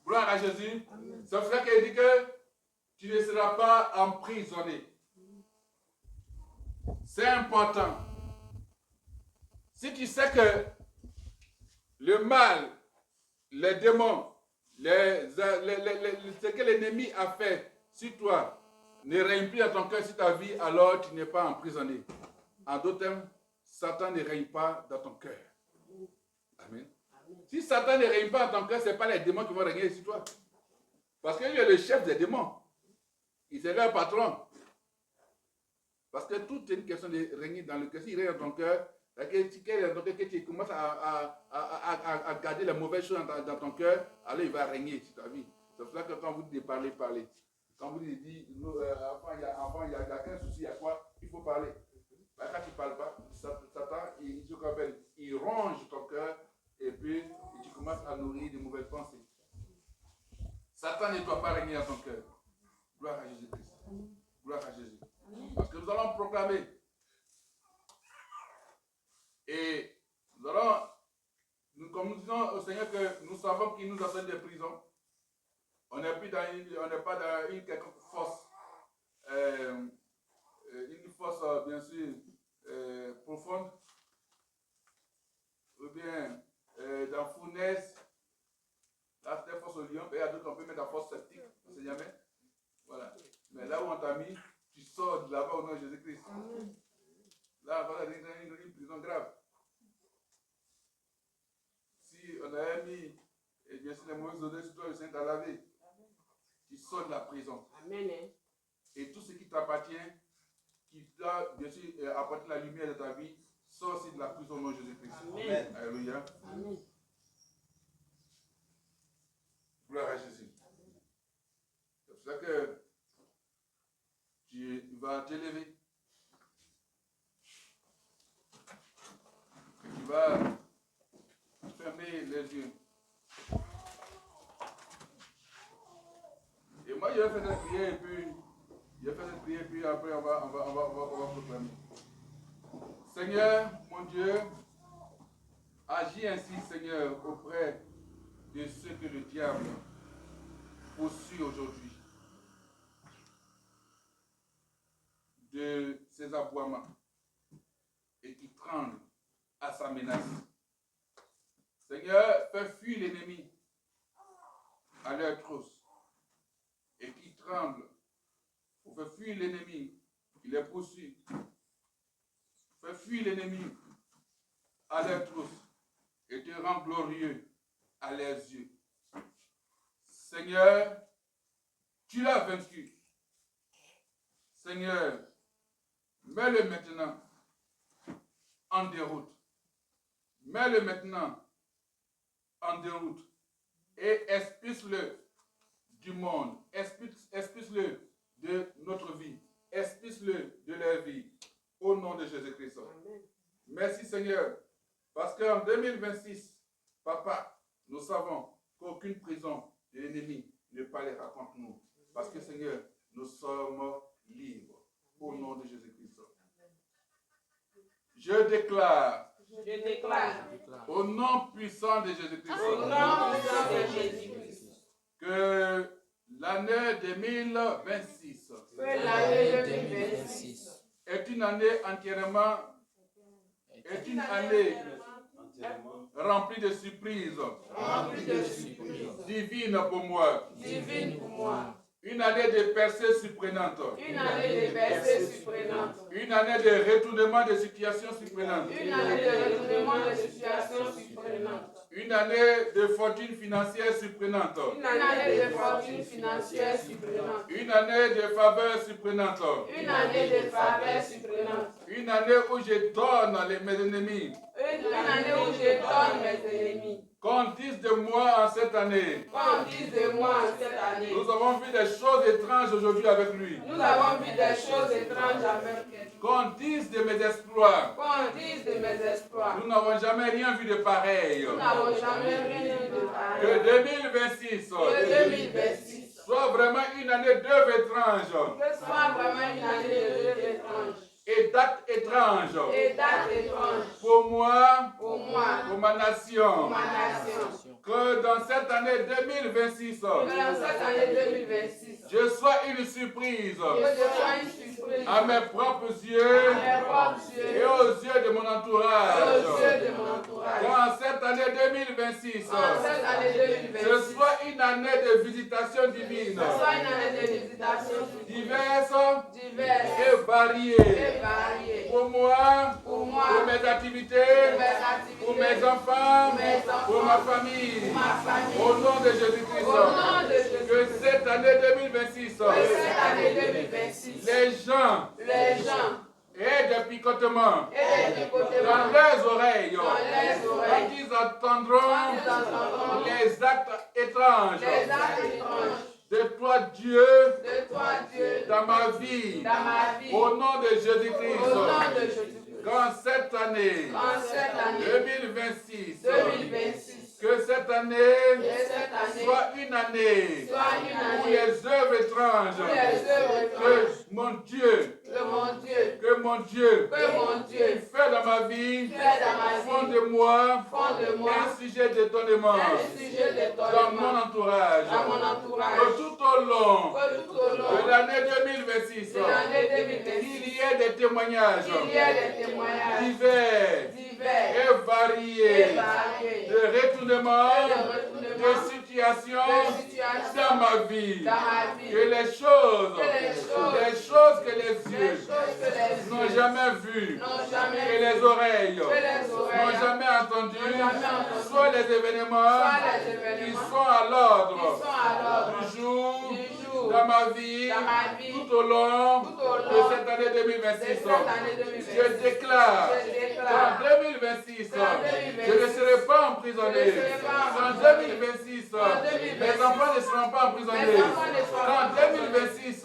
Gloire à Jésus. C'est pour ça qu'il dit que tu ne seras pas emprisonné. C'est important. Si tu sais que le mal, les démons, ce que l'ennemi a fait sur toi ne règne plus dans ton cœur, sur ta vie, alors tu n'es pas emprisonné. En d'autres termes, Satan ne règne pas dans ton cœur. Amen. Si Satan ne règne pas dans ton cœur, ce n'est pas les démons qui vont régner sur toi. Parce qu'il est le chef des démons. Il est leur patron. Parce que tout est une question de régner dans le cœur. S'il règne dans ton cœur, que tu commences à garder les mauvaises choses dans ton cœur, alors il va régner sur ta vie. C'est pour ça que quand vous dites parler. Quand vous dites, enfant, il y a qu'un souci, il y a quoi? Il faut parler. Quand tu ne parles pas, Satan, il ronge ton cœur et puis tu commences à nourrir de mauvaises pensées. Satan ne doit pas régner dans ton cœur. Gloire à Jésus-Christ. Gloire à Jésus. Parce que nous allons proclamer. Et nous allons, comme nous disons au Seigneur que nous savons qu'il nous enseigne des prisons. On n'est pas dans une quelconque force. Une force, bien sûr, profonde. Ou bien dans fournaise. Là, c'est force au lion. Il y a d'autres qu'on peut mettre en force sceptique. On ne sait jamais. Voilà. Mais là où on t'a mis, tu sors de là-bas au nom de Jésus-Christ. Là, on va dans une prison grave. Si on avait mis, et bien sûr, les mauvaises odeurs sur toi, le Seigneur t'a lavé. Tu sors de la prison. Amen. Et tout ce qui t'appartient, qui doit bien sûr apporter la lumière de ta vie, sort aussi de la prison au nom de Jésus-Christ. Amen. Alléluia. Amen. Gloire à Jésus. C'est pour ça que tu vas t'élever. Tu vas fermer les yeux. Et moi, je vais faire cette prière et puis, après, on va proclamer. Seigneur, mon Dieu, agis ainsi, Seigneur, auprès de ceux que le diable poursuit aujourd'hui. De ses aboiements et qui tremblent à sa menace. Seigneur, fais fuir l'ennemi à leur trousse. Et qui tremble pour faire fuir l'ennemi, il les poursuit. Fais fuir l'ennemi à leur trousse et te rend glorieux à leurs yeux. Seigneur, tu l'as vaincu. Seigneur, mets-le maintenant en déroute. Mets-le maintenant en déroute et expulse-le du monde, expulse-le de notre vie, expulse-le de leur vie, au nom de Jésus-Christ. Merci Seigneur, parce qu'en 2026, Papa, nous savons qu'aucune prison de l'ennemi ne parlera contre nous, parce que Seigneur, nous sommes libres, au nom de Jésus-Christ. Je déclare, au nom puissant de Jésus-Christ, que l'année 2026 est une année entièrement, est une année remplie de surprises, divines pour moi. Une année de percées surprenantes. Une année de retournement de situations surprenantes. Une année de fortune financière surprenante. Une année de faveur surprenante. Une année où je donne mes ennemis. ennemis. Qu'on dise de moi en cette année. Qu'on dise de moi en cette année. Nous avons vu des choses étranges aujourd'hui avec lui. Nous avons vu des choses étranges avec lui. Qu'on dise de mes exploits. Qu'on dise de mes exploits. Nous n'avons jamais rien vu de pareil. Nous n'avons jamais rien vu de pareil. Que 2026 soit vraiment une année d'œuvres étranges. Que soit vraiment une année d'œuvres étranges. Et d'actes étranges. Et d'actes étranges. Pour moi. Pour moi. Pour ma nation. Pour ma nation. Que dans cette année 2026. Que dans cette année 2026. Je sois une surprise. Que je sois une surprise. À mes propres yeux. À mes propres yeux. Et aux yeux de mon entourage. Et aux yeux de mon entourage. Dans cette année 2026. Dans cette année 2026. Ce soit une année de visitation divine. Ce soit une année de visitation divine. Diverses. Et variées. Pour moi. Pour moi. Pour mes activités. Pour mes enfants. Pour ma famille. Au nom de Jésus-Christ. Que cette année 2026. Les gens. Et des picotements. Dans leurs oreilles. Quand ils entendront les actes étranges. De toi, Dieu, dans ma vie, au nom de Jésus-Christ, qu'en cette année, 2026, que cette année soit une année où les œuvres étranges, que mon Dieu, fait dans ma vie, font de moi un sujet d'étonnement dans mon entourage. Que tout au long de l'année 2026, il y ait des témoignages divers et variés de retournements, de situations dans ma vie. Que les choses que les yeux n'ont jamais vues, que les oreilles n'ont jamais entendues, soit les événements qui sont à l'ordre du jour dans ma vie, tout au long de cette année 2026. Je déclare qu'en 2026, je ne serai pas emprisonné. En 2026, mes enfants ne seront pas emprisonnés. En 2026,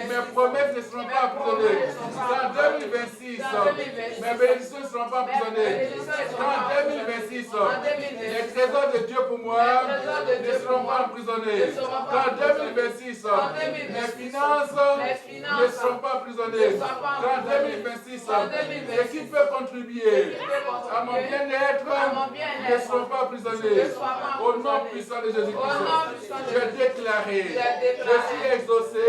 mes promesses ne seront pas emprisonnées. En 2026, mes bénédictions ne seront pas emprisonnées. En 2026, les trésors de Dieu pour moi ne seront pas emprisonnés. En 2026, mes finances ne seront pas emprisonnées. En 2026, ce qui peut contribuer à mon bien-être ne seront pas emprisonnés. Au nom puissant de Jésus-Christ, je déclaré, je suis exaucé,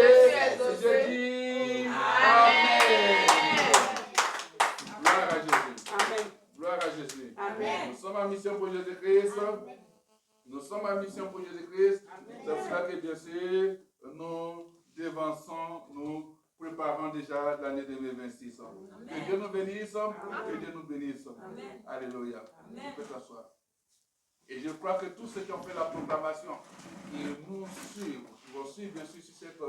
je dis Amen. Gloire à Jésus. Amen. Gloire à Jésus. Amen. Nous sommes en mission pour Jésus-Christ. Nous sommes en mission pour Jésus-Christ. C'est pour cela que bien sûr, nous dévançons, nous préparons déjà l'année 2026. Que Dieu nous bénisse. Que Dieu nous bénisse. Amen. Alléluia. Vous pouvez t'asseoir. Et je crois que tous ceux qui ont fait la proclamation, ils nous suivent, ils vont suivre bien sûr sur cette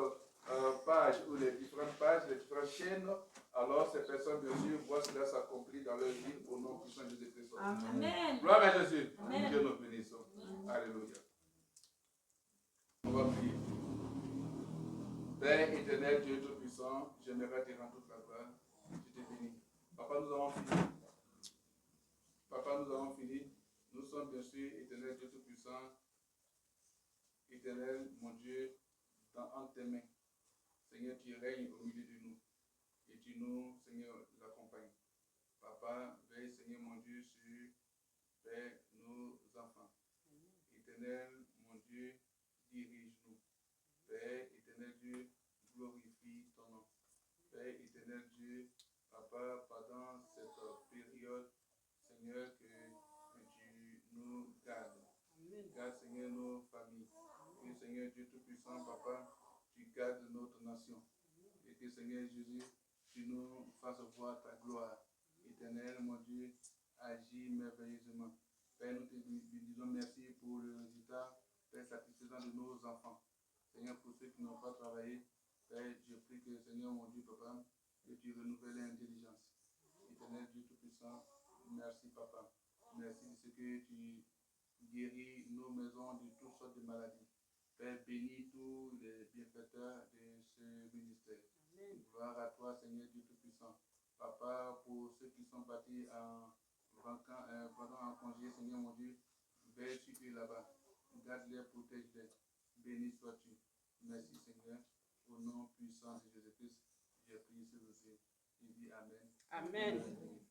page ou les différentes pages, les différentes chaînes. Alors ces personnes bien sûr voient cela s'accomplir dans leur vie au nom puissant de Jésus-Christ. Amen. Gloire à Jésus. Amen. Dieu nous bénisse. Alléluia. On va prier. Père éternel, Dieu Tout-Puissant, j'aimerais te rendre toute la gloire. Je te bénis. Papa, nous avons fini. Papa, nous avons fini. Nous sommes bien sûr, éternel Dieu Tout-Puissant, éternel, mon Dieu, entre tes mains. Seigneur, tu règnes au milieu de nous. Et tu nous, Seigneur, accompagnes. Papa, veille, Seigneur, mon Dieu, sur Père, nos enfants. Éternel, mon Dieu, dirige-nous. Père, éternel Dieu, glorifie ton nom. Père, éternel Dieu, Papa, pendant cette période, Seigneur, que tu nous gardes. Garde, Seigneur, nos familles. Que, Seigneur Dieu Tout-Puissant, Papa, tu gardes notre nation. Et que, Seigneur Jésus, tu nous fasses voir ta gloire. Éternel, mon Dieu, agis merveilleusement. Père, nous te disons merci pour le résultat, Père, satisfaisant de nos enfants. Seigneur, pour ceux qui n'ont pas travaillé, Père, je prie que, Seigneur, mon Dieu, Papa, que tu renouvelles l'intelligence. Éternel Dieu Tout-Puissant, merci, Papa. Merci de ce que tu guéris nos maisons de toutes sortes de maladies. Père, bénis tous les bienfaiteurs de ce ministère. Gloire à toi, Seigneur Dieu Tout-Puissant. Papa, pour ceux qui sont partis pendant un congé, Seigneur mon Dieu, veille sur eux là-bas. Garde-les, protège-les. Béni sois-tu. Merci, Seigneur. Au nom puissant de Jésus-Christ, j'ai prié ce dossier. Il dit Amen. Amen.